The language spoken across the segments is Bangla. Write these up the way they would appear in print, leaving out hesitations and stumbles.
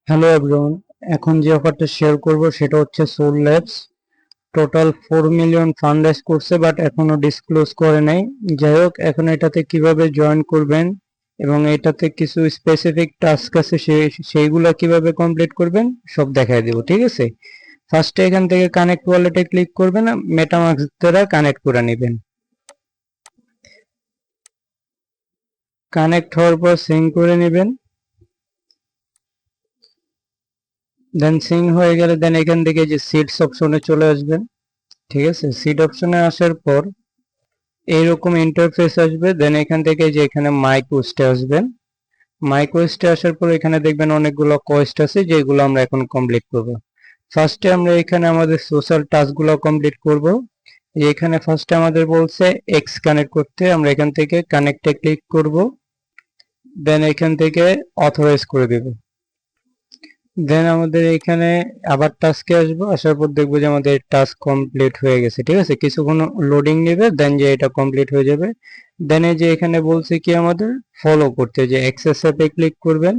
হ্যালো এভরিওয়ান, এখন যে অফারটা শেয়ার করব সেটা হচ্ছে Soul Labs. Total 4 million fund raise করছে, বাট এখনো ডিসক্লোজ করে নাই। যাই হোক, এখন এটাতে কিভাবে জয়েন করবেন এবং এটাতে কিছু স্পেসিফিক টাস্ক আছে, সেইগুলো কিভাবে কমপ্লিট করবেন সব দেখাই দেব, ঠিক আছে? ফার্স্টে এখান থেকে কানেক্ট ওয়ালেটে ক্লিক করবেন, মেটামাস্ক দ্বারা কানেক্ট করে নেবেন। কানেক্ট হওয়ার পর সিঙ্ক করে নেবেন। দেন সিঙ্ক হয়ে গেলে দেন এখান থেকে যে সিটস অপশনে চলে আসবেন, ঠিক আছে? সিট অপশনে আসার পর এইরকম ইন্টারফেস আসবে। দেন এখান থেকে যে এখানে মাই কোয়েস্টে আসবেন। মাই কোয়েস্টে আসার পর এখানে দেখবেন অনেকগুলো কোয়েস্ট আছে যেগুলো আমরা এখন কমপ্লিট করব। ফার্স্টে আমরা এখানে আমাদের সোশ্যাল টাস্কগুলো কমপ্লিট করব। এখানে ফার্স্টে আমাদের বলছে এক্স কানেক্ট করতে, আমরা এখান থেকে কানেক্টে ক্লিক করব। দেন এখান থেকে অথরাইজ করে দেব। দেন আমাদের এখানে আবার টাস্কে আসবো, আসার পর দেখবো যে আমাদের টাস্ক কমপ্লিট হয়ে গেছে, ঠিক আছে? কিছুক্ষণ লোডিং নেবে, দেন যে এটা কমপ্লিট হয়ে যাবে। দেন এই যে এখানে বলছে কি আমাদের ফলো করতে, যে অ্যাক্সেস অ্যাপে ক্লিক করবেন।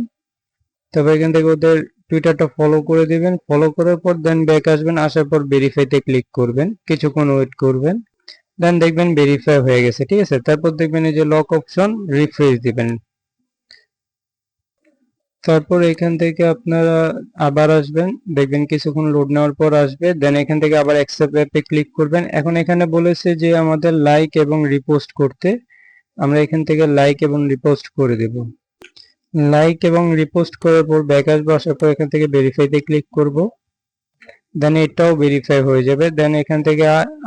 তবে এখান থেকে ওদের টুইটারটা ফলো করে দিবেন। ফলো করার পর দেন ব্যাক আসবেন, আসার পর ভেরিফাইতে ক্লিক করবেন, কিছুক্ষণ ওয়েট করবেন। দেন দেখবেন ভেরিফাই হয়ে গেছে, ঠিক আছে? তারপর দেখবেন এই যে লক অপশন, রিফ্রেশ দিবেন। তারপর এখান থেকে আপনারা আবার আসবেন, দেখবেন কিছুক্ষণ লোড নেওয়ার পর আসবে। দেন এখান থেকে আবার অ্যাকসেপ্ট অ্যাপে ক্লিক করবেন। এখন এখানে বলেছে যে আমাদের লাইক এবং রিপোস্ট করতে, আমরা এখান থেকে লাইক এবং রিপোস্ট করে দেব। লাইক এবং রিপোস্ট করার পর ব্যাক আসবো, আসার পর এখান থেকে ভেরিফাইতে ক্লিক করব। দেন এটাও ভেরিফাই হয়ে যাবে। দেন এখান থেকে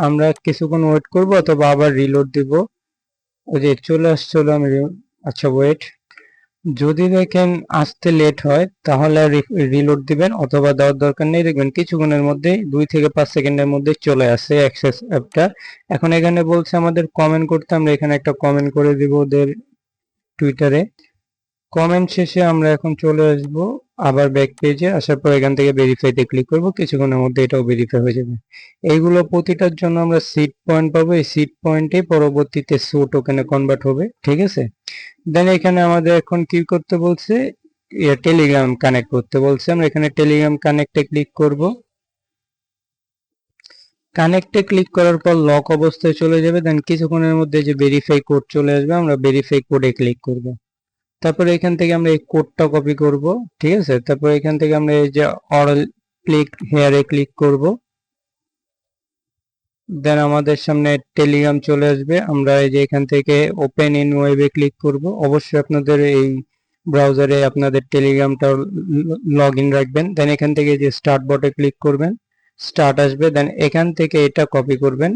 আমরা কিছুক্ষণ ওয়েট করব অথবা আবার রিলোড দিব। ওই যে চলে আসছিল, আমি আচ্ছা ওয়েট, যদি দেখেন আসতে লেট হয় তাহলে রিলোড দিবেন, অথবা দেওয়ার দরকার নেই। দেখবেন কিছুক্ষণের মধ্যে 2 থেকে 5 সেকেন্ডের মধ্যে চলে আসে অ্যাক্সেস অ্যাপটা। এখন এখানে বলছে আমাদের কমেন্ট করতে, আমরা এখানে একটা কমেন্ট করে দিব ওদের টুইটারে। কমেন্ট শেষে আমরা এখন চলে আসব আবার ব্যাক পেজে, আসার পর এখান থেকে ভেরিফাইতে ক্লিক করব। কিছুক্ষণের মধ্যে এটাও ভেরিফাই হয়ে যাবে। এইগুলো প্রতিটার জন্য আমরা সিড পয়েন্ট পাবো, এই সিড পয়েন্টে পরবর্তীতে সো টোকেনে কনভার্ট হবে, ঠিক আছে? দেন এখানে আমাদের এখন কি করতে বলছে, টেলিগ্রাম কানেক্ট করতে বলছে। আমরা এখানে টেলিগ্রাম কানেক্টে ক্লিক করব। কানেক্টে ক্লিক করার পর লক অবস্থায় চলে যাবে। দেন কিছুক্ষণের মধ্যে যে ভেরিফাই কোড চলে আসবে, আমরা ভেরিফাই কোডে ক্লিক করব। তারপরে এখান থেকে আমরা এই কোডটা কপি করব, ঠিক আছে? তারপর এখান থেকে আমরা এই যে অরাল ক্লিক হেয়ারে ক্লিক করব। দেন আমাদের সামনে টেলিগ্রাম চলে আসবে। আমরা এই যে এখান থেকে ওপেন ইন ওয়েবে ক্লিক করব। অবশ্যই আপনাদের এই ব্রাউজারে আপনাদের টেলিগ্রামটা লগ ইন রাখবেন। দেন এখান থেকে যে স্টার্ট বটে ক্লিক করবেন, স্টার্ট আসবে। দেন এখান থেকে এটা কপি করবেন,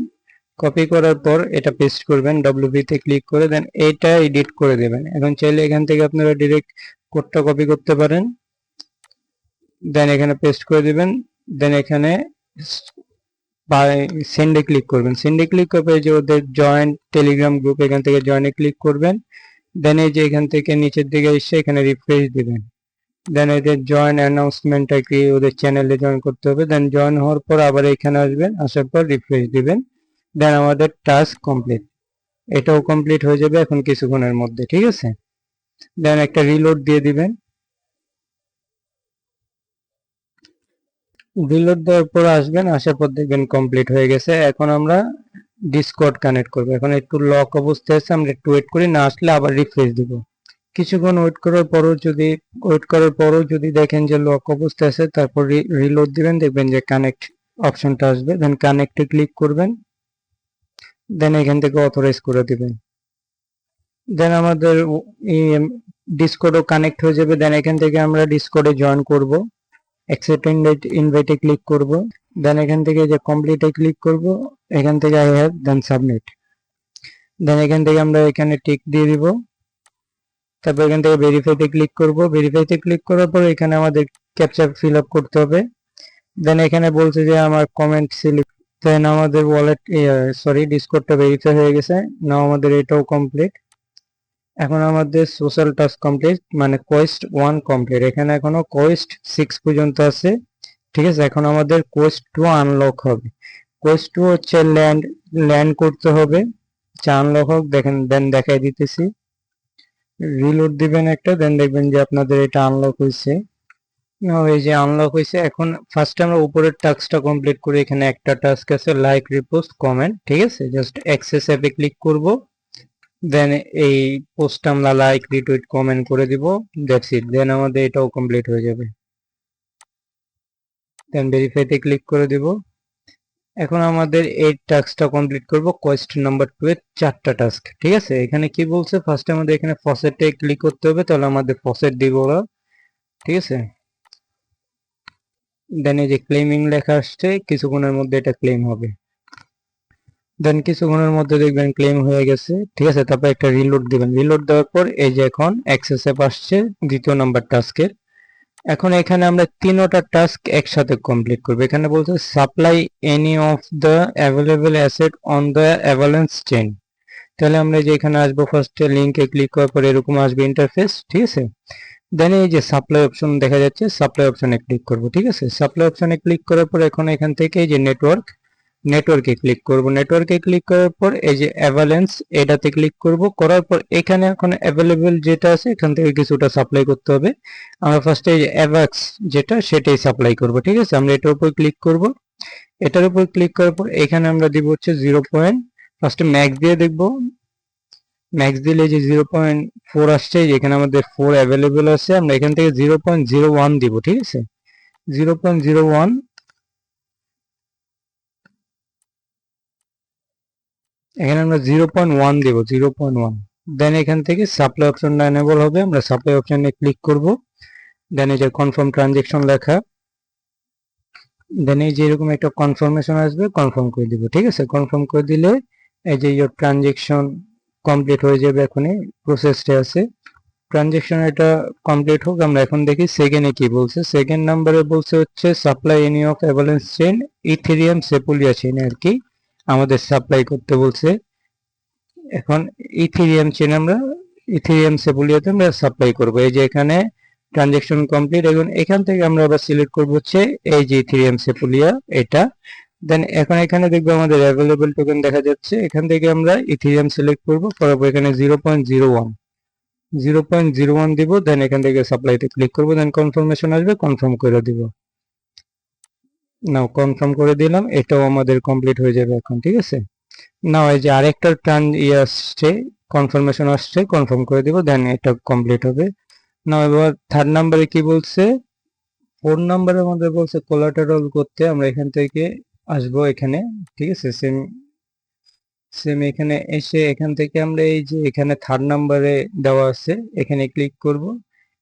কপি করার পর এটা পেস্ট করবেন, ডব্লিউপি তে ক্লিক করে দেন এটা এডিট করে দেবেন। এখন চাইলে এখান থেকে আপনারা ডিরেক্ট কোডটা কপি করতে পারেন। দেন এখানে পেস্ট করে দিবেন। দেন এখানে সেন্ডে ক্লিক করবেন। সেন্ডে ক্লিক করে যে ওদের জয়েন্ট টেলিগ্রাম গ্রুপ, এখান থেকে জয়েনে ক্লিক করবেন। দেন এই যে এখান থেকে নিচের দিকে এসে এখানে রিফ্রেশ দিবেন। দেন এদের জয়েন অ্যানাউন্সমেন্টটা কি ওদের চ্যানেলে জয়েন করতে হবে। দেন জয়েন হওয়ার পর আবার এখানে আসবেন, আসার পর রিফ্রেশ দিবেন। দেন আমাদের টাস্ক কমপ্লিট, এটাও কমপ্লিট হয়ে যাবে এখন কিছুক্ষণের মধ্যে, ঠিক আছে? দেন একটা রিলোড দিয়ে দিবেন। রিলোড দেওয়ার পর আসবেন, আসার পর দেখবেন কমপ্লিট হয়ে গেছে। এখন আমরা ডিসকর্ড কানেক্ট করবো। এখন একটু লক অবস্থায় আছে, আমরা একটু ওয়েট করি, না আসলে আবার রিফ্রেশ দিব। কিছুক্ষণ ওয়েট করার পরও যদি দেখেন যে লক অবস্থায় আছে, তারপর রিলোড দিবেন, দেখবেন যে কানেক্ট অপশনটা আসবে। দেন কানেক্টে ক্লিক করবেন। দেন এখান থেকে অথরাইজ করে দিবেন। দেন আমাদের ডিসকর্ডও কানেক্ট হয়ে যাবে। দেন এখান থেকে আমরা ডিসকর্ডে জয়েন করব। অ্যাকসেপ্ট ইনভাইটে ক্লিক করব। দেন এখান থেকে যে কমপ্লিটে ক্লিক করব, এখান থেকে আই হ্যাভ, দেন সাবমিট। দেন এখান থেকে আমরা এখানে টিক দিয়ে দিব। তারপর এখান থেকে ভেরিফাইতে ক্লিক করব। ভেরিফাইতে ক্লিক করার পর এখানে আমাদের ক্যাপচা ফিল আপ করতে হবে। দেন এখানে বলছে যে আমার কমেন্ট সিলেক্ট। দেন আমাদের ওয়ালেট ডিসকর্ডটা ভেরিফাই হয়ে গেছে। নাও আমাদের এটাও কমপ্লিট। এখন আমাদের সোশ্যাল টাস্ক কমপ্লিট, মানে কোয়েস্ট 1 কমপ্লিট। এখানে এখনো কোয়েস্ট 6 পর্যন্ত আছে, ঠিক আছে? এখন আমাদের কোয়েস্ট 2 আনলক হবে। কোয়েস্ট 2 হচ্ছে ল্যান্ড করতে হবে। আনলক হোক, দেখেন দেন দেখাই দিতেছি। রিলোড দিবেন একটা, দেন দেখবেন যে আপনাদের এটা আনলক হয়েছে। না, এই যে আনলক হয়েছে। এখন ফার্স্ট আমরা উপরের টাস্কটা কমপ্লিট করি। এখানে একটা টাস্ক আছে লাইক রিপোস্ট কমেন্ট, ঠিক আছে। জাস্ট অ্যাক্সেস অ্যাপে ক্লিক করব, দেন এই পোস্ট আমরা লাইক রিটুইট কমেন্ট করে দিব, দ্যাটস ইট। দেন আমাদের এটাও কমপ্লিট হয়ে যাবে। দেন ভেরিফাইতে ক্লিক করে দিব। এখন আমাদের এই টাস্কটা কমপ্লিট করব। কোয়েশ্চেন নাম্বার 2 এর 4টা টাস্ক, ঠিক আছে। এখানে কি বলছে, ফার্স্টে আমাদের এখানে ফসেটে ক্লিক করতে হবে, তাহলে আমাদের ফসেট দিব ওরা, ঠিক আছে। দেন এই যে ক্লেমিং লেখা আসছে, কিছুক্ষণের মধ্যে এটা ক্লেম হবে। দেন কিছুক্ষণের মধ্যে দেখবেন ক্লেম হয়ে গেছে, ঠিক আছে। তারপর একটা রিলোড দিবেন। রিলোড দেওয়ার পর এই যে এখন অ্যাক্সেস অ্যাপ আসছে দ্বিতীয় নাম্বার টাস্কের। এখন এখানে আমরা তিনটা টাস্ক একসাথে কমপ্লিট করব। এখানে বলছে supply any of the available asset on the avalanche chain. তাহলে আমরা যে এখানে আসবো, ফার্স্টে লিঙ্কে ক্লিক করার পর এরকম আসবে ইন্টারফেস, ঠিক আছে। দেন এই যে সাপ্লাই অপশন দেখা যাচ্ছে, সাপ্লাই অপশনে ক্লিক করব, ঠিক আছে। সাপ্লাই অপশনে ক্লিক করার পর এখন এখান থেকে এই যে নেটওয়ার্কে ক্লিক করব। নেটওয়ার্কে ক্লিক করার পর এই যে অ্যাভালেন্স এটাতে ক্লিক করব। করার পর এখানে এখন অ্যাভেলেবল যেটা আছে এখান থেকে কিছুটা সাপ্লাই করতে হবে। আমরা ফার্স্টে এই যে অ্যাভাক্স যেটা সেটাই সাপ্লাই করব, ঠিক আছে। আমরা এটার উপর ক্লিক করব। এটার উপর ক্লিক করার পর এখানে আমরা দিব হচ্ছে 0. ফার্স্টে ম্যাক্স দিয়ে দেখব। ম্যাক্স দিলে যে 0.4 আসছে, এখানে আমাদের 4 অ্যাভেলেবল আছে। আমরা এখান থেকে 0.01 দিব, ঠিক আছে। 0.01, এখানে আমরা 0.1 দেব, 0.1। দেন এখান থেকে সাপ্লাই অপশনটা এনেবল হবে, আমরা সাপ্লাই অপশনে ক্লিক করব। দেন এই যে কনফার্ম ট্রানজেকশন লেখা, দেন এই যে এরকম একটা কনফার্মেশন আসবে, কনফার্ম করে দিব, ঠিক আছে। কনফার্ম করে দিলে এই যে ইয়োর ট্রানজেকশন কমপ্লিট হয়ে যাবে। এখনই প্রসেসটা আছে, ট্রানজেকশন এটা কমপ্লিট হোক। আমরা এখন দেখি সেকেন্ডে কি বলছে। সেকেন্ড নাম্বারে বলছে হচ্ছে supply any of Avalanche chain Ethereum Sepolia chain আর কি আমাদের সাপ্লাই করতে বলছে। এখন ইথেরিয়াম চেইন আমরা ইথেরিয়াম সেপুলিয়াতে আমরা সাপ্লাই করব। এই যে এখানে ট্রানজেকশন কমপ্লিট। এখন এখান থেকে আমরা আবার সিলেক্ট করব হচ্ছে এই যে ইথেরিয়াম সেপুলিয়া এটা। দেন এখন এখানে দেখবো আমাদের অ্যাভেলেবল টোকেন দেখা যাচ্ছে। এখান থেকে আমরা ইথেরিয়াম সিলেক্ট করব, করার পর এখানে 0.01 দিব। দেন এখান থেকে সাপ্লাইতে ক্লিক করব। দেন কনফার্মেশন আসবে, কনফার্ম করে দিব। নাও কনফার্ম করে দিলাম, এটাও আমাদের কমপ্লিট হয়ে যাবে এখন, ঠিক আছে। নাও এই যে আরেকটা টার্ন আসছে, কনফার্মেশন আসছে, কনফার্ম করে দিব। দেন এটা কমপ্লিট হবে। নাও এবার থার্ড নাম্বারে কি বলছে, 4 নাম্বারে আমাদের বলছে কোলাটেরাল করতে। আমরা এখান থেকে আসবো এখানে, ঠিক আছে। সেম সেম এখানে এসে এখান থেকে আমরা এই যে এখানে থার্ড নাম্বারে দেওয়া আছে এখানে ক্লিক করব।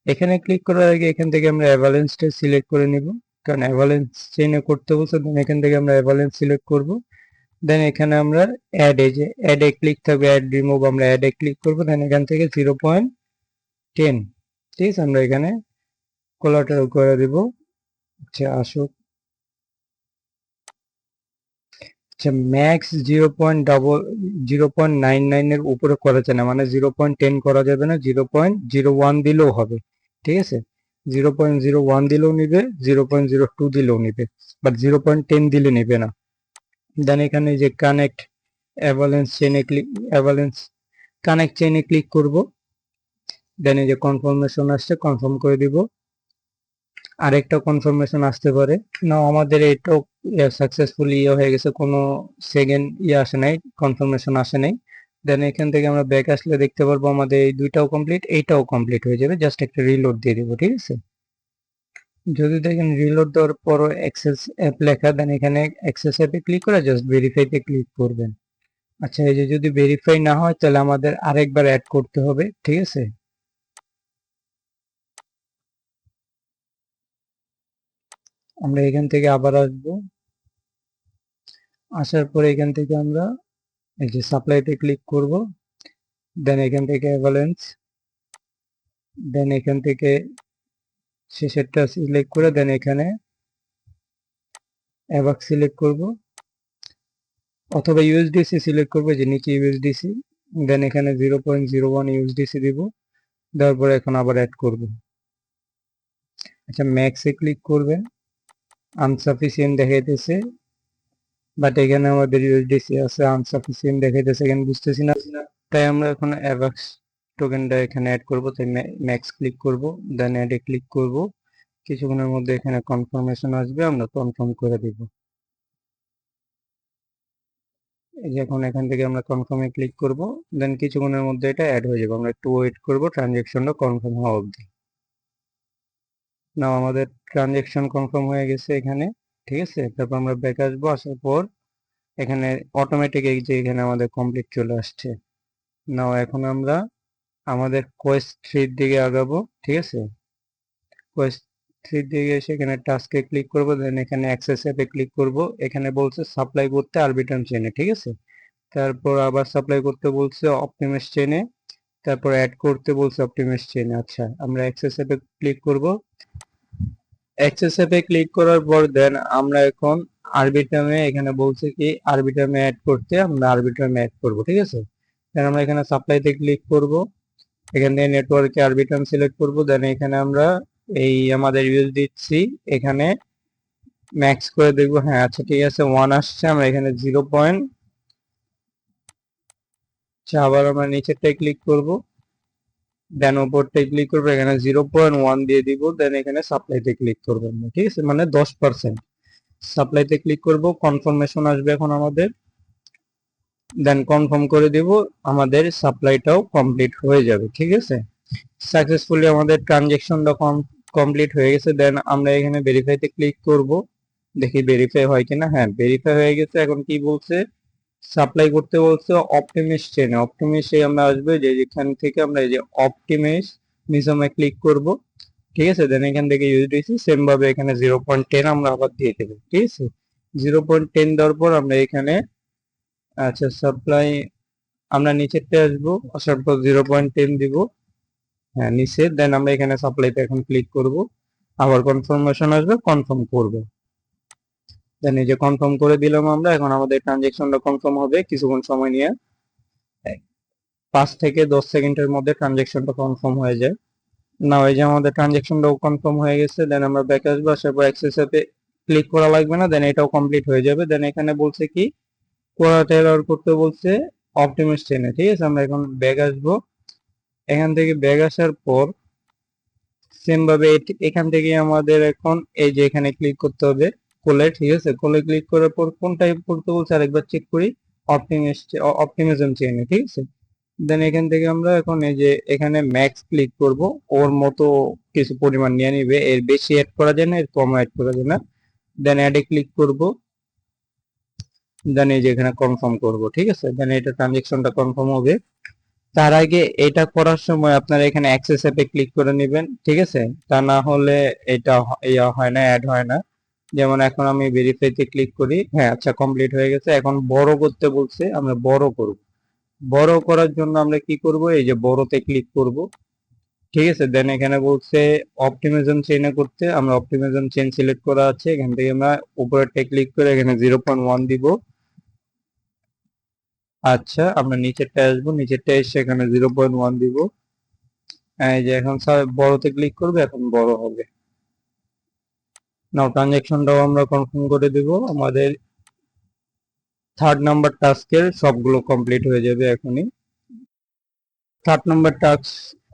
এখানে ক্লিক করার আগে এখান থেকে আমরা অ্যাভালেন্সটা সিলেক্ট করে নিব, কারণ অ্যাভালেন্স চেইনে করতে বলছে। দেন এখান থেকে আমরা অ্যাভালেন্স সিলেক্ট করব। দেন এখানে আমরা অ্যাড, এই যে অ্যাডে ক্লিক থাকবে, অ্যাড রিমুভ, আমরা অ্যাডে ক্লিক করব। দেন এখান থেকে 0.10, ঠিক আছে। আমরা এখানে কোলাটেরাল করে দিব। আচ্ছা আসুক। আচ্ছা ম্যাক্স 0.99 এর উপরে করা যায় না, মানে 0.10 করা যাবে না, 0.01 দিলেও হবে, ঠিক আছে। 0.01 দিলেও নিবে, 0.02 দিলেও নিবে, বাট 0.10 দিলে নিবে না। দেন এখানে যে কানেক্ট অ্যাভালেন্স কানেক্ট চেইনে ক্লিক করব। দেন এই যে কনফার্মেশন আসছে, কনফার্ম করে দিব। আরেকটা কনফার্মেশন আসতে পারে। না, আমাদের এটাও সাকসেসফুলি হয়ে গেছে, কোনো সেকেন্ড আসে নাই, কনফার্মেশন আসে নাই। দেন এখান থেকে আমরা ব্যাক আসলে দেখতে পারবো আমাদের এই দুইটাও কমপ্লিট, এইটাও কমপ্লিট হয়ে যাবে। জাস্ট একটা রিলোড দিয়ে দিব, ঠিক আছে। যদি দেখেন রিলোড দেওয়ার পরও অ্যাক্সেস অ্যাপ লেখা, দেন এখানে অ্যাক্সেস অ্যাপে ক্লিক করে জাস্ট ভেরিফাইতে ক্লিক করবেন। আচ্ছা এই যে যদি ভেরিফাই না হয় তাহলে আমাদের আরেকবার অ্যাড করতে হবে, ঠিক আছে। আমরা এখান থেকে আবার আসবো, আসার পরে এখান থেকে আমরা এই যে সাপ্লাইতে ক্লিক করব। দেন এখান থেকে অ্যাভালেন্স, দেন এখান থেকে শেষেরটা সিলেক্ট করে দেন এখানে অ্যাভাক সিলেক্ট করব, অথবা ইউএসডিসি সিলেক্ট করব, যে নিচে ইউএসডিসি। দেন এখানে 0.01 ইউএসডিসি দিব, দেওয়ার পরে এখন আবার অ্যাড করব। আচ্ছা ম্যাক্সে ক্লিক করবেন, আনসাফিসিয়েন্ট দেখাইতেছে, বাট এখানে আমাদের ইউএসডিসি আছে, আনসাফিসিয়েন্ট দেখাইতেছে, এখানে বুঝতেছি না। তাই আমরা এখন অ্যাভাক্স টোকেনটা এখানে অ্যাড করব। তাই ম্যাক্স ক্লিক করব, দেন অ্যাডে ক্লিক করব। কিছুক্ষণের মধ্যে এখানে কনফার্মেশন আসবে, আমরা কনফার্ম করে দিব। এই যে এখন এখান থেকে আমরা কনফার্মে ক্লিক করব, দেন কিছুক্ষণের মধ্যে এটা অ্যাড হয়ে যাবে। আমরা একটু ওয়েট করব ট্রানজ্যাকশনটা কনফার্ম হওয়া অবধি। নাও আমাদের ট্রানজ্যাকশন কনফার্ম হয়ে গেছে এখানে, ঠিক আছে। তারপর আমরা ব্যাক আসবো, আসার পর এখানে অটোমেটিক এই যে এখানে আমাদের কমপ্লিট চলে আসছে। নাও এখন আমরা আমাদের কোয়েস্ট 3 দিকে আগাবো, ঠিক আছে। কোয়েস্ট 3 দিকে এসে এখানে টাস্কে ক্লিক করব, দেন এখানে অ্যাক্সেস অ্যাপে ক্লিক করব। এখানে বলছে সাপ্লাই করতে আরবিট্রাম চেনে, ঠিক আছে। তারপর আবার সাপ্লাই করতে বলছে অপটিমাস চেনে, তারপর অ্যাড করতে বলছে অপটিমাস চেনে। আচ্ছা, আমরা অ্যাক্সেস অ্যাপে ক্লিক করব। অ্যাক্সেস অ্যাপে ক্লিক করার পর দেন আমরা এখন আরবিট্রামে এখানে বলছে কি আরবিট্রামে অ্যাড করতে, আমরা আরবিট্রামে অ্যাড করব, ঠিক আছে। দেন আমরা এখানে সাপ্লাইতে ক্লিক করব, এখান থেকে নেটওয়ার্কে আরবিট্রাম সিলেক্ট করব। দেন এখানে আমরা এই আমাদের ইউজ দিচ্ছি, এখানে ম্যাক্স করে দেখবো। হ্যাঁ, আচ্ছা ঠিক আছে, 1 আসছে। আমরা এখানে 0. আবার আমরা নিচেরটায় ক্লিক করব, দেন উপরটায় ক্লিক করবো, এখানে 0.1 দিয়ে দিব। দেন এখানে সাপ্লাইতে ক্লিক করবো আমরা, ঠিক আছে, মানে 10%। সাপ্লাইতে ক্লিক করব, কনফার্মেশন আসবে এখন আমাদের, দেন কনফার্ম করে দিব, আমাদের সাপ্লাইটাও কমপ্লিট হয়ে যাবে, ঠিক আছে। সাকসেসফুলি আমাদের ট্রানজেকশনটা কমপ্লিট হয়ে গেছে। দেন আমরা এখানে ভেরিফাইতে ক্লিক করব, দেখি ভেরিফাই হয় কিনা। হ্যাঁ, ভেরিফাই হয়ে গেছে। এখন কি বলছে, সাপ্লাই করতে বলছে অপটিমিস চেনে। অপটিমিসে আমরা আসবে, যে যেখান থেকে আমরা এই যে অপটিমিস মিজমে ক্লিক করব, ঠিক আছে। দেন এখান থেকে ইউএসডিসি সেম ভাবে এখানে 0.10 আমরা আবার দিয়ে দেবো, ঠিক আছে। 0.10 দেওয়ার পর আমরা এখানে, আচ্ছা সাপ্লাই, আমরা নিচেরটা আসবো, আসার পর 0.10 দিব। হ্যাঁ, নিচে। দেন আমরা এখানে সাপ্লাইতে এখন ক্লিক করব, আবার কনফার্মেশন আসবে, কনফার্ম করব। দেন এই যে কনফার্ম করে দিলাম আমরা। এখন আমাদের ট্রানজেকশনটা কনফার্ম হবে কিছুক্ষণ সময় নিয়ে, 5 থেকে 10 সেকেন্ডের মধ্যে ট্রানজেকশনটা কনফার্ম হয়ে যায়। না, এই যে আমাদের ট্রানজেকশনটাও কনফার্ম হয়ে গেছে। দেন আমরা ব্যাক আসবো, আসার পর অ্যাক্সেস অ্যাপে ক্লিক করা লাগবে না, দেন এটাও কমপ্লিট হয়ে যাবে। দেন এখানে বলছে কি কোলাটেরাল করতে বলছে অপটিমাস চেনে, ঠিক আছে। আমরা এখন ব্যাক আসবো, এখান থেকে ব্যাক আসার পর সেম ভাবে এখান থেকে আমাদের এখন এই যে এখানে ক্লিক করতে হবে কোলে, ঠিক আছে। কোলে ক্লিক করার পর কোন টাইপ করতে বলছে আরেকবার চেক করি, অপটিমাস অপটিমিজম চেনে, ঠিক আছে। দেন এখান থেকে আমরা এখন এই যে এখানে ম্যাক্স ক্লিক করব, ওর মতো কিছু পরিমাণ নিয়ে নিবে, এর বেশি অ্যাড করা যায় না, এর কম অ্যাড করা যায় না। দেন অ্যাডে ক্লিক করব, দেন এই যে এখানে কনফার্ম করব, ঠিক আছে। দেন এটা ট্রানজেকশনটা কনফার্ম হবে। তার আগে এটা করার সময় আপনারা এখানে অ্যাক্সেস অ্যাপে ক্লিক করে নেবেন, ঠিক আছে। তা না হলে এটা ইয়া হয় না, অ্যাড হয় না। যেমন এখন আমি ভেরিফাইতে ক্লিক করি, হ্যাঁ আচ্ছা কমপ্লিট হয়ে গেছে। এখন বড় করতে বলছে, আমরা বড় করব। বড় করার জন্য আমরা কি করব, এই যে বড়তে ক্লিক করব, ঠিক আছে। দেন এখানে বলছে অপটিমিজম চেইনে করতে, আমরা অপটিমিজম চেইন সিলেক্ট করা আছে, এখান থেকে আমরা উপরেরটা ক্লিক করে এখানে 0.1 দিব। আচ্ছা, আমরা নিচেরটা আসবো, নিচেরটা এসে এখানে 0.1 দিব। এই যে এখন বড়তে ক্লিক করবে, এখন বড় হবে। নাও ট্রানজেকশনটাও আমরা কনফার্ম করে দিব, আমাদের 3rd নাম্বার টাস্কের সবগুলো কমপ্লিট হয়ে যাবে এখনই। 3rd number task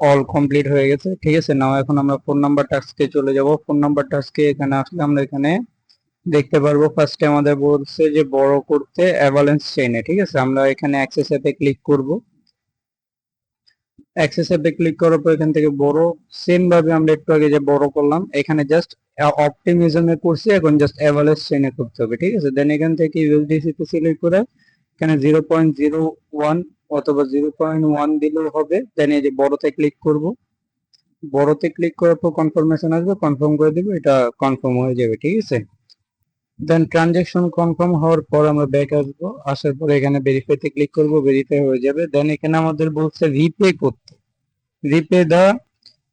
all complete হয়ে গেছে, ঠিক আছে। নাও এখন আমরা 4 নাম্বার টাস্কে চলে যাব। 4 নাম্বার টাস্কে এখানে আসলে আমরা এখানে দেখতে পারবো ফার্স্টে আমাদের বলছে যে বড় করতে অ্যাভালান্স চেইনে, ঠিক আছে। আমরা এখানে অ্যাক্সেস অ্যাপে ক্লিক করব, অ্যাক্সেস অ্যাপে ক্লিক করার পর এখান থেকে বড়, সেম ভাবে আমরা একটু আগে যে বড় করলাম, এখানে জাস্ট অপটিমিজমে করছি, এখন জাস্ট অ্যাভালান্স চেইনে করতে হবে, ঠিক আছে। দেন এখান থেকে ইউএসডিসি তে সিলেক্ট করে এখানে 0.01 অথবা 0.1 দিলেও হবে। দেন এই যে বড়তে ক্লিক করব, বড়তে ক্লিক করার পর কনফার্মেশন আসবে, কনফার্ম করে দিব, এটা কনফার্ম হয়ে যাবে, ঠিক আছে। দেন ট্রানজেকশন কনফার্ম হওয়ার পর আমরা ব্যাক আসবো, আসার পর এখানে ভেরিফাইতে ক্লিক করব, ভেরিফাই হয়ে যাবে। দেন এখানে আমাদের বলছে রিপে করতে, রিপে দা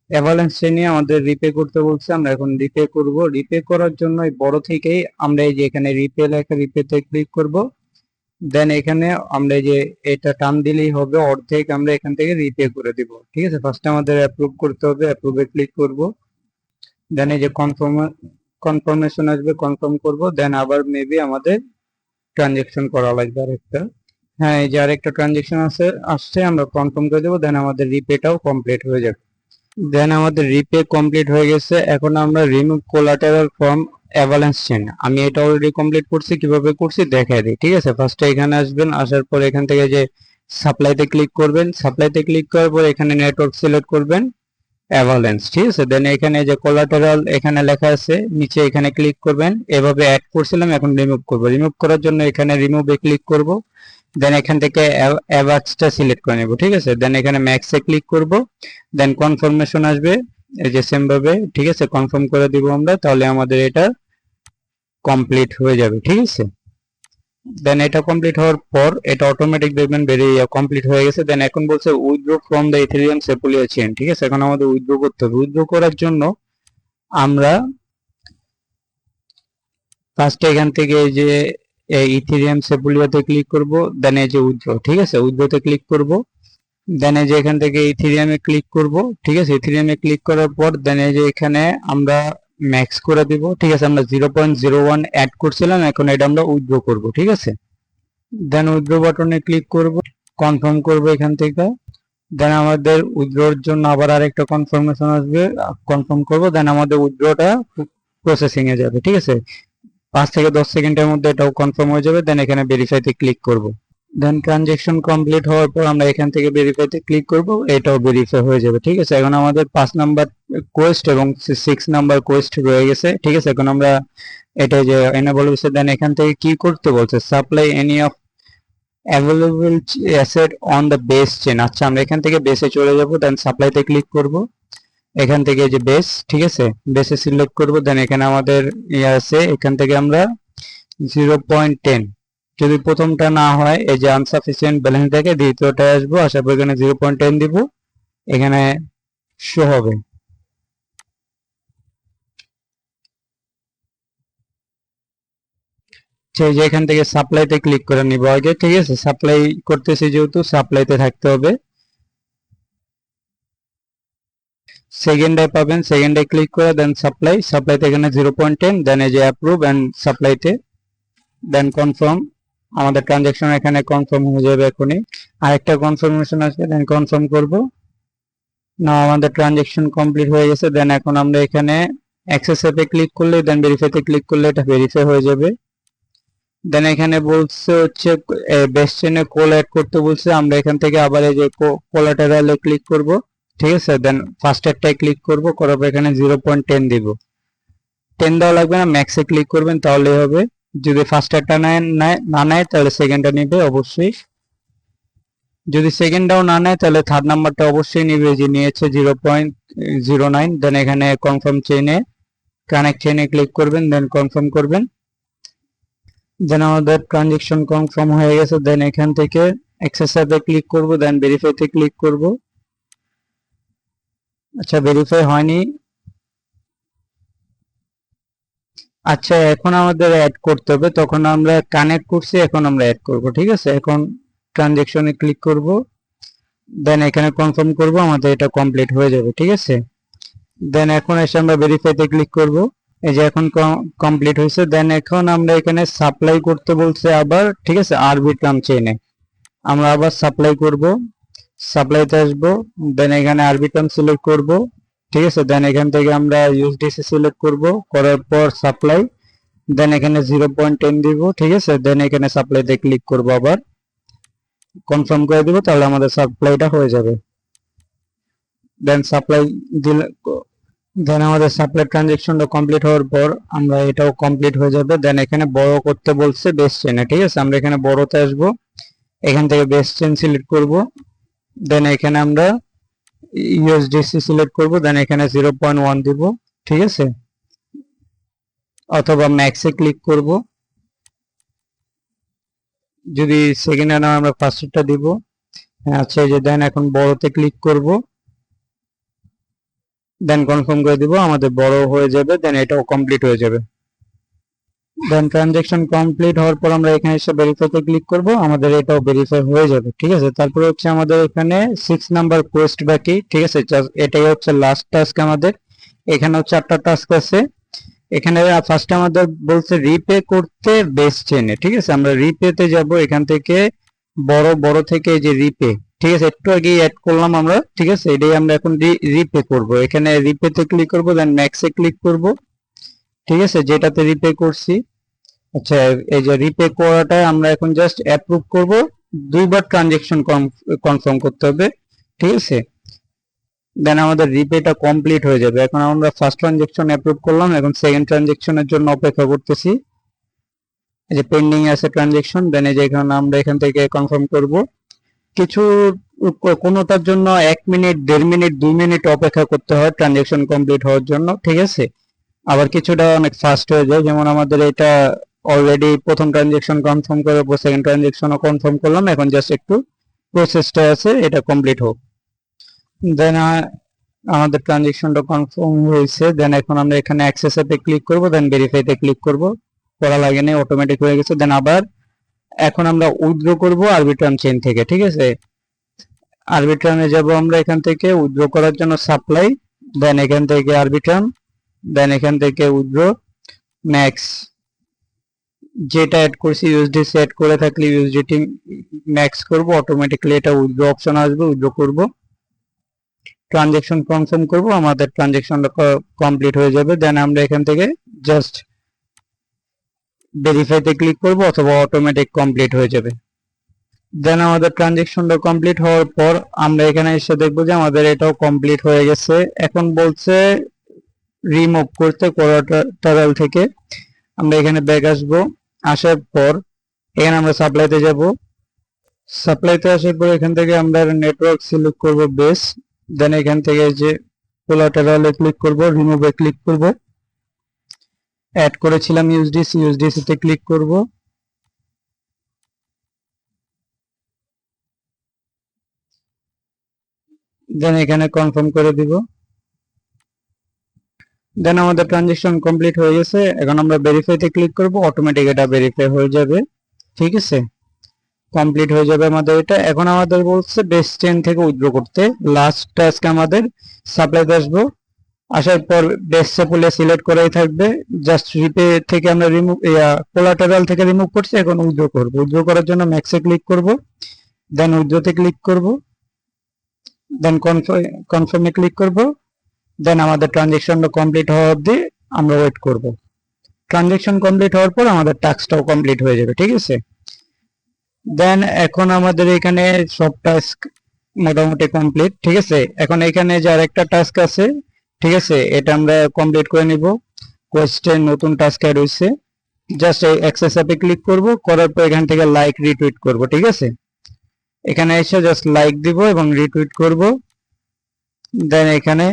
অ্যাভালান্স চেইনে আমাদের রিপে করতে বলছে, আমরা এখন রিপে করব। রিপে করার জন্য এই বড় থেকেই আমরা এই যে এখানে রিপে লেখা, রিপেতে ক্লিক করব। দেন এখানে আমরা এই যে এটা টান দিলেই হবে, অর্ধেক আমরা এখান থেকে রিপে করে দিব, ঠিক আছে। ফার্স্টে আমাদের অ্যাপ্রুভ করতে হবে, অ্যাপ্রুভে ক্লিক করব। দেন এই যে কনফার্মেশন আসবে, কনফার্ম করব। দেন আবার মেবি আমাদের ট্রানজেকশন করা লাগবে আরেকটা। হ্যাঁ, এই যে আরেকটা ট্রানজেকশন আসছে, আমরা কনফার্ম করে দেবো, দেন আমাদের রিপেটাও কমপ্লিট হয়ে যাবে। দেন আমাদের রিপে কমপ্লিট হয়ে গেছে। এখন আমরা remove collateral from avalanche chain, আমি এটা অলরেডি কমপ্লিট করছি, কিভাবে করছি দেখাই দিই। ঠিক আছে, ফার্স্টে এখানে আসবেন, আসার পর এখান থেকে যে সাপ্লাইতে ক্লিক করবেন, সাপ্লাইতে ক্লিক করার পর এখানে নেটওয়ার্ক সিলেক্ট করবেন, অ্যাভালান্স। ঠিক আছে, দেন এখানে যে কোলাটেরাল এখানে লেখা আছে নিচে এখানে ক্লিক করবেন, এভাবে অ্যাড করছিলাম, এখন রিমুভ করব। রিমুভ করার জন্য এখানে রিমুভে ক্লিক করব, দেন এখান থেকে অ্যাভাক্সটা সিলেক্ট করে নেব। ঠিক আছে, দেন এখানে ম্যাক্সে ক্লিক করব, দেন কনফার্মেশন আসবে এই যে সেম ভাবে। ঠিক আছে, কনফার্ম করে দিব আমরা, তাহলে আমাদের এটা কমপ্লিট হয়ে যাবে। ঠিক আছে, দেন এটা কমপ্লিট হওয়ার পর এটা অটোমেটিক দেখবেন বেরিয়ে কমপ্লিট হয়ে গেছে। দেন এখন বলছে withdraw from the Ethereum Sepolia chain. ঠিক আছে, এখন আমাদের উইথড্র করতে হবে। উইথড্র করার জন্য আমরা ফার্স্টে এখান থেকে এই যে ইথেরিয়াম সেপুলিয়াতে ক্লিক করব, দেন এই যে উইথড্র। ঠিক আছে, উইথড্রতে ক্লিক করব, দেন এই যে এখান থেকে ইথেরিয়ামে ক্লিক করব। ঠিক আছে, ইথেরিয়ামে ক্লিক করার পর দেন এই যে এখানে আমরা ম্যাক্স করে দিব। ঠিক আছে, আমরা 0.01 অ্যাড করছিলাম, এখন এটা আমরা উইথড্র করব। ঠিক আছে, দেন উইথড্র বাটনে ক্লিক করব, কনফার্ম করব এখান থেকে। দেন আমাদের উইথড্রর জন্য আবার আরেকটা কনফার্মেশন আসবে, কনফার্ম করব, দেন আমাদের উইথড্রটা প্রসেসিং এ যাবে। ঠিক আছে, 5 থেকে 10 সেকেন্ডের মধ্যে এটাও কনফার্ম হয়ে যাবে। দেন এখানে ভেরিফাইতে ক্লিক করব, দেন ট্রানজেকশন কমপ্লিট হওয়ার পর আমরা এখান থেকে ভেরিফাইতে ক্লিক করব, এটাও ভেরিফাই হয়ে যাবে। ঠিক আছে, এখন আমাদের 5 নাম্বার কোয়েস্ট এবং 6 নাম্বার কোয়েস্ট রয়ে গেছে। ঠিক আছে, এখন আমরা এটা যে এনেবল হয়েছে, দেন এখান থেকে কি করতে বলছে, supply any of available asset on the base chain. আচ্ছা, আমরা এখান থেকে বেসে চলে যাব, দেন সাপ্লাইতে ক্লিক করব, এখান থেকে যে বেস। ঠিক আছে, বেসে সিলেক্ট করব, দেন এখানে আমাদের ইয়ে আছে, এখান থেকে আমরা 0.10, যদি প্রথমটা না হয় এই যে আনসাফিসিয়েন্ট ব্যালেন্স দেখে দ্বিতীয়টায় আসবো, আসার পর এখানে 0.10 দিব, এখানে শো হবে। সেই যে এখান থেকে সাপ্লাইতে ক্লিক করে নিব আগে। ঠিক আছে, সাপ্লাই করতেছি যেহেতু সাপ্লাইতে থাকতে হবে। সেকেন্ডে পাবেন, সেকেন্ডে ক্লিক করে দেন সাপ্লাই, সাপ্লাইতে এখানে 0.10, দেন এই যে অ্যাপ্রুভ এন্ড সাপ্লাইতে, দেন কনফার্ম। আমাদের ট্রানজাকশন এখানে কনফার্ম হয়ে যাবে এখনই। আরেকটা কনফার্মেশন আসবে, দেন কনফার্ম করব। না, আমাদের ট্রানজাকশন কমপ্লিট হয়ে গেছে। দেন এখন আমরা এখানে অ্যাক্সেস অ্যাপে ক্লিক করলে, দেন ভেরিফাইতে ক্লিক করলে এটা ভেরিফাই হয়ে যাবে। দেন এখানে বলছে হচ্ছে বেস্ট চেনে কোল অ্যাড করতে বলছে, আমরা এখান থেকে আবার এই যে কোলাটেরালে ক্লিক করব। ঠিক আছে, দেন ফার্স্ট অ্যাডটাই ক্লিক করব, করার পর এখানে 0.10 দিব। 10 দেওয়া লাগবে না, ম্যাক্সে ক্লিক করবেন তাহলেই হবে। যদি ফার্স্ট অ্যাডটা না নেয় তাহলে সেকেন্ডটা নিবে অবশ্যই। যদি সেকেন্ডটাও না নেয় তাহলে থার্ড নাম্বারটা অবশ্যই নিবে, যে নিয়েছে 0.09। দেন এখানে কনফার্ম চেইনে কানেক্ট চেইনে ক্লিক করবেন, দেন কনফার্ম করবেন। দেন আমাদের ট্রানজেকশন কনফার্ম হয়ে গেছে। দেন এখান থেকে অ্যাক্সেস অ্যাপে ক্লিক করব, দেন ভেরিফাইতে ক্লিক করব। আচ্ছা, ভেরিফাই হয়নি। আচ্ছা, এখন আমাদের অ্যাড করতে হবে, তখন আমরা কানেক্ট করছি, এখন আমরা অ্যাড করব। ঠিক আছে, এখন ট্রানজেকশনে ক্লিক করব, দেন এখানে কনফার্ম করব, আমাদের এটা কমপ্লিট হয়ে যাবে। ঠিক আছে, দেন এখন এসে আমরা ভেরিফাইতে ক্লিক করব, এই যে এখন কমপ্লিট হয়েছে। দেন এখন আমরা এখানে সাপ্লাই করতে বলছে আবার। ঠিক আছে, আরবিট্রাম চেইনে আমরা আবার সাপ্লাই করব, সাপ্লাইতে আসবো, দেন এখানে আরবিট্রাম সিলেক্ট করব। ঠিক আছে, দেন এখান থেকে আমরা ইউএসডিসি সিলেক্ট করব, করার পর সাপ্লাই, দেন এখানে 0.10 দিব। ঠিক আছে, দেন এখানে সাপ্লাইতে ক্লিক করব, আবার কনফার্ম করে দিব, তাহলে আমাদের সাপ্লাইটা হয়ে যাবে। দেন সাপ্লাই দিলে, দেন আমাদের সাপ্লাই ট্রানজেকশনটা কমপ্লিট হওয়ার পর আমরা এটাও কমপ্লিট হয়ে যাবে। দেন এখানে বড় করতে বলছে বেস চেনে। ঠিক আছে, আমরা এখানে বড়তে আসব, এখান থেকে বেস চেন সিলেক্ট করব, দেন এখানে আমরা ইউএসডিসি সিলেক্ট করব, দেন এখানে 0.1 দিব। ঠিক আছে, অথবা ম্যাক্সে ক্লিক করব, যদি সেকেন্ডে না আমরা ফার্স্টটা দিব। আচ্ছা, এই যে দেন এখন বড়তে ক্লিক করব, দেন কনফার্ম করে দিব, আমাদের বড় হয়ে যাবে, দেন এটাও কমপ্লিট হয়ে যাবে। দেন ট্রানজেকশন কমপ্লিট হওয়ার পর আমরা এখানে এসে ভেরিফাইতে ক্লিক করব, আমাদের এটাও ভেরিফাই হয়ে যাবে। ঠিক আছে, তারপরে হচ্ছে আমাদের এখানে 6 নাম্বার কোয়েস্ট বাকি। ঠিক আছে, এটাই হচ্ছে লাস্ট টাস্ক আমাদের। এখানে হচ্ছে 8টা টাস্ক আছে। এখানে ফার্স্ট আমাদের বলছে রিপে করতে বেস চেনে। ঠিক আছে, আমরা রিপেতে যাব, এখান থেকে বড় থেকে এই যে রিপে, ঠিক আছে, একটু আগে অ্যাড করলাম আমরা। ঠিক আছে, এটাই আমরা এখন রিপে করব। এখানে রিপেতে ক্লিক করব, দেন ম্যাক্সে ক্লিক করব। ঠিক আছে, যেটাতে রিপে করছি। আচ্ছা, এই যে রিপে করাটা আমরা এখন জাস্ট অ্যাপ্রুভ করব। দুইবার ট্রানজেকশন কনফার্ম করতে হবে। ঠিক আছে, দেন আমাদের রিপেটা কমপ্লিট হয়ে যাবে। এখন আমরা ফার্স্ট ট্রানজেকশন অ্যাপ্রুভ করলাম, এখন সেকেন্ড ট্রানজেকশনের জন্য অপেক্ষা করতেছি। এই যে পেন্ডিং আছে ট্রানজেকশন, দেন এই যে এখানে আমরা এখান থেকে কনফার্ম করব। কিছু কোনোটার জন্য 1 মিনিট, 1.5 মিনিট, 2 মিনিট অপেক্ষা করতে হয় ট্রানজেকশন কমপ্লিট হওয়ার জন্য। ঠিক আছে, আবার কিছুটা অনেক ফাস্ট হয়ে যায়, যেমন আমাদের এটা অলরেডি প্রথম ট্রানজেকশন কনফার্ম করার পর সেকেন্ড ট্রানজেকশনও কনফার্ম করলাম। এখন জাস্ট একটু প্রসেসটা আছে, এটা কমপ্লিট হোক। দেন আমাদের ট্রানজেকশনটা কনফার্ম হয়েছে। দেন এখন আমরা এখানে অ্যাক্সেস অ্যাপে ক্লিক করব, দেন ভেরিফাইতে ক্লিক করব। করা লাগে না, অটোমেটিক হয়ে গেছে। দেন আবার এখন আমরা উইথড্র করব আরবিট্রান চেইন থেকে। ঠিক আছে, আরবিট্রানে যাব আমরা, এখান থেকে উইথড্র করার জন্য সাপ্লাই, দেন এখান থেকে আরবিট্রান, দেন এখান থেকে উইথড্র ম্যাক্স। যেটা অ্যাড করছি ইউএসডিসি অ্যাড করে থাকলে ইউএসডিটি ম্যাক্স করব, অটোমেটিক্যালি এটা উইথড্র অপশন আসবে, উইথড্র করব। ট্রানজেকশন কনফার্ম করব, আমাদের ট্রানজেকশনটা কমপ্লিট হয়ে যাবে। দেন আমরা এখান থেকে জাস্ট ভেরিফাইতে ক্লিক করব, অথবা অটোমেটিক কমপ্লিট হয়ে যাবে। দেন আমাদের ট্রানজেকশনটা কমপ্লিট হওয়ার পর আমরা এখানে এসে দেখবো যে আমাদের এটাও কমপ্লিট হয়ে গেছে। এখন বলছে রিমুভ করতে কোলাটারাল থেকে। আমরা এখানে ব্যাক আসবো, আসার পর এখানে আমরা সাপ্লাইতে যাব। সাপ্লাইতে আসার পর এখান থেকে আমরা নেটওয়ার্ক সিলেক্ট করব বেস। দেন এখান থেকে যে কোলাটারালে ক্লিক করব, রিমুভে ক্লিক করব। অ্যাড করেছিলাম ইউএসডিসি তে ক্লিক করব। দেন এখানে কনফার্ম করে দিব। দেন আমাদের ট্রানজেকশন কমপ্লিট হয়ে গেছে। এখন আমরা ভেরিফাইতে ক্লিক করব, অটোমেটিক এটা ভেরিফাই হয়ে যাবে। ঠিক আছে, কমপ্লিট হয়ে যাবে আমাদের এটা। এখন আমাদের বলছে বেস চেইন থেকে উইথড্র করতে। লাস্ট টাস্ক আমাদের সাপ্লাইতে আসবো, আসার পর বেস স্যাম্পলে সিলেক্ট করাই থাকবে। জাস্ট রিপে থেকে আমরা রিমুভ, কোলাটারাল থেকে রিমুভ করছি, এখন উইথড্র করব। উইথড্র করার জন্য ম্যাক্সে ক্লিক করব, দেন উইথড্রতে ক্লিক করব, দেন কনফার্মে ক্লিক করব। দেন আমাদের ট্রানজেকশনটা কমপ্লিট হওয়া অবধি আমরা ওয়েট করব। ট্রানজেকশন কমপ্লিট হওয়ার পর আমাদের টাস্কটাও কমপ্লিট হয়ে যাবে। ঠিক আছে, দেন এখন আমাদের এখানে সব টাস্ক মোটামুটি কমপ্লিট। ঠিক আছে, এখন এখানে যে আরেকটা টাস্ক আছে, ঠিক আছে, এটা আমরা কমপ্লিট করে নিব। কোয়েস্টের নতুন টাস্ক অ্যাড হয়েছে, জাস্ট এই অ্যাক্সেস অ্যাপে ক্লিক করব, করার পর এখান থেকে লাইক রিটুইট করব। ঠিক আছে, এখানে এসে জাস্ট লাইক দিব এবং রিটুইট করব। দেন এখানে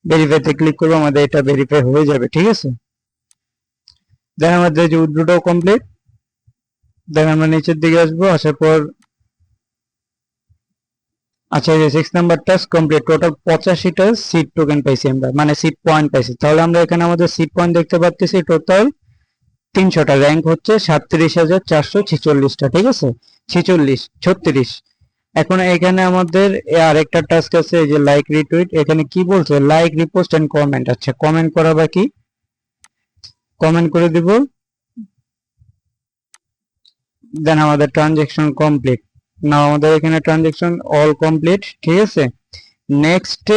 ভেরিফাইতে ক্লিক করব, আমাদের এটা ভেরিফাই হয়ে যাবে। ঠিক আছে, দেন আমাদের যে উইথড্রটাও কমপ্লিট। দেন আমরা নিচের দিকে আসবো, আসার পর আচ্ছা, এই যে 6 নাম্বার টাস্ক কমপ্লিট। টোটাল 85টা সিট টোকেন পাইছি আমরা, মানে সিট পয়েন্ট পাইছি। তাহলে আমরা এখানে আমাদের সিট পয়েন্ট দেখতে পাচ্ছি টোটাল 300টা। র্যাঙ্ক হচ্ছে 37,446টা। ঠিক আছে, 36 এখন এখানে আমাদের আরেকটা টাস্ক আছে, এই যে লাইক রিটুইট। এখানে কি বলছে, লাইক রিপোস্ট এন্ড কমেন্ট। আচ্ছা, কমেন্ট করা বাকি, কমেন্ট করে দিব। দেন আমাদের ট্রানজেকশন কমপ্লিট। না, আমাদের এখানে ট্রানজেকশন অল কমপ্লিট। ঠিক আছে, নেক্সট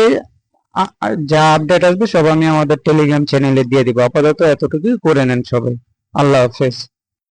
যা আপডেট আসবে সব আমি আমাদের টেলিগ্রাম চ্যানেলে দিয়ে দিব। আপাতত এতটুকুই করে নেন সবাই। আল্লাহ হাফেজ।